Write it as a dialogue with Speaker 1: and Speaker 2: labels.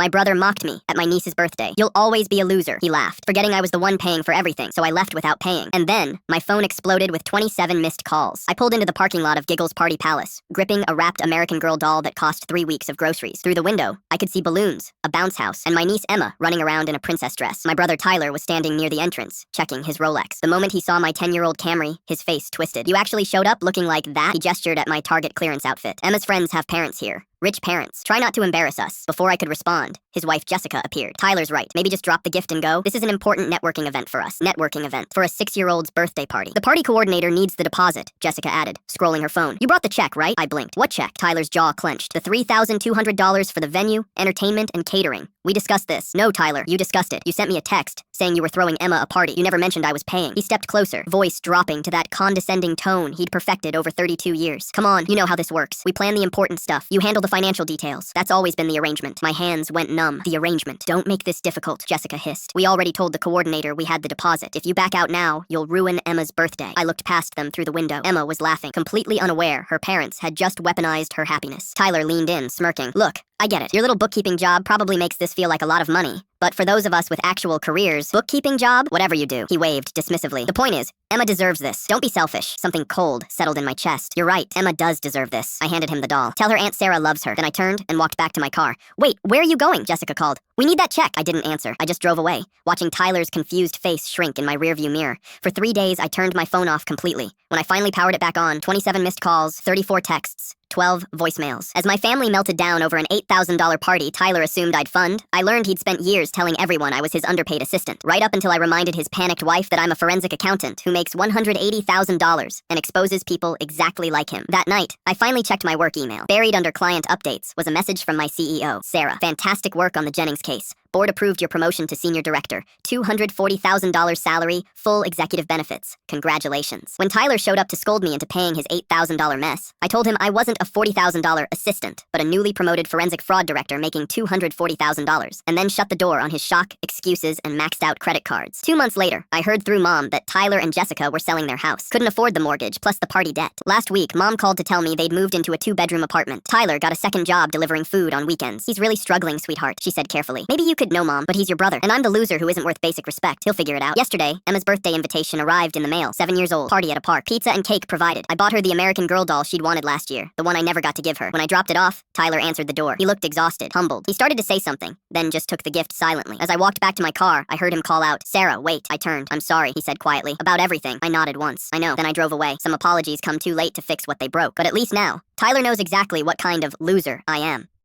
Speaker 1: My brother mocked me at my niece's birthday. You'll always be a loser, he laughed, forgetting I was the one paying for everything, so I left without paying. And then, my phone exploded with 27 missed calls. I pulled into the parking lot of Giggle's Party Palace, gripping a wrapped American Girl doll that cost 3 weeks of groceries. Through the window, I could see balloons, a bounce house, and my niece Emma running around in a princess dress. My brother Tyler was standing near the entrance, checking his Rolex. The moment he saw my 10-year-old Camry, his face twisted. You actually showed up looking like that? He gestured at my Target clearance outfit. Emma's friends have parents here. Rich parents. Try not to embarrass us. Before I could respond, his wife Jessica appeared. Tyler's right. Maybe just drop the gift and go. This is an important networking event for us. Networking event for a 6-year-old's birthday party. The party coordinator needs the deposit, Jessica added, scrolling her phone. You brought the check, right? I blinked. What check? Tyler's jaw clenched. The $3,200 for the venue, entertainment, and catering. We discussed this. No, Tyler, you discussed it. You sent me a text saying you were throwing Emma a party. You never mentioned I was paying. He stepped closer, voice dropping to that condescending tone he'd perfected over 32 years. Come on, you know how this works. We plan the important stuff. You handle the financial details. That's always been the arrangement. My hands went numb. The arrangement. Don't make this difficult, Jessica hissed. We already told the coordinator we had the deposit. If you back out now, you'll ruin Emma's birthday. I looked past them through the window. Emma was laughing, completely unaware her parents had just weaponized her happiness. Tyler leaned in, smirking. Look, I get it. Your little bookkeeping job probably makes this feel like a lot of money. But for those of us with actual careers, bookkeeping job, whatever you do. He waved dismissively. The point is, Emma deserves this. Don't be selfish. Something cold settled in my chest. You're right. Emma does deserve this. I handed him the doll. Tell her Aunt Sarah loves her. Then I turned and walked back to my car. Wait, where are you going? Jessica called. We need that check. I didn't answer. I just drove away, watching Tyler's confused face shrink in my rearview mirror. For 3 days, I turned my phone off completely. When I finally powered it back on, 27 missed calls, 34 texts, 12 voicemails. As my family melted down over an $8,000 party Tyler assumed I'd fund, I learned he'd spent years telling everyone I was his underpaid assistant, right up until I reminded his panicked wife that I'm a forensic accountant who makes $180,000 and exposes people exactly like him. That night, I finally checked my work email. Buried under client updates was a message from my CEO, Sarah. Fantastic work on the Jennings case. Board approved your promotion to senior director. $240,000 salary, full executive benefits. Congratulations. When Tyler showed up to scold me into paying his $8,000 mess, I told him I wasn't a $40,000 assistant, but a newly promoted forensic fraud director making $240,000, and then shut the door on his shock, excuses, and maxed out credit cards. 2 months later, I heard through Mom that Tyler and Jessica were selling their house. Couldn't afford the mortgage, plus the party debt. Last week, Mom called to tell me they'd moved into a 2-bedroom apartment. Tyler got a second job delivering food on weekends. He's really struggling, sweetheart, she said carefully. Maybe you could know, Mom, but he's your brother, and I'm the loser who isn't worth basic respect. He'll figure it out. Yesterday, Emma's birthday invitation arrived in the mail. 7 years old. Party at a park. Pizza and cake provided. I bought her the American Girl doll she'd wanted last year, the one I never got to give her. When I dropped it off, Tyler answered the door. He looked exhausted, humbled. He started to say something, then just took the gift silently. As I walked back to my car, I heard him call out, Sarah, wait. I turned. I'm sorry, he said quietly. About everything. I nodded once. I know. Then I drove away. Some apologies come too late to fix what they broke. But at least now, Tyler knows exactly what kind of loser I am.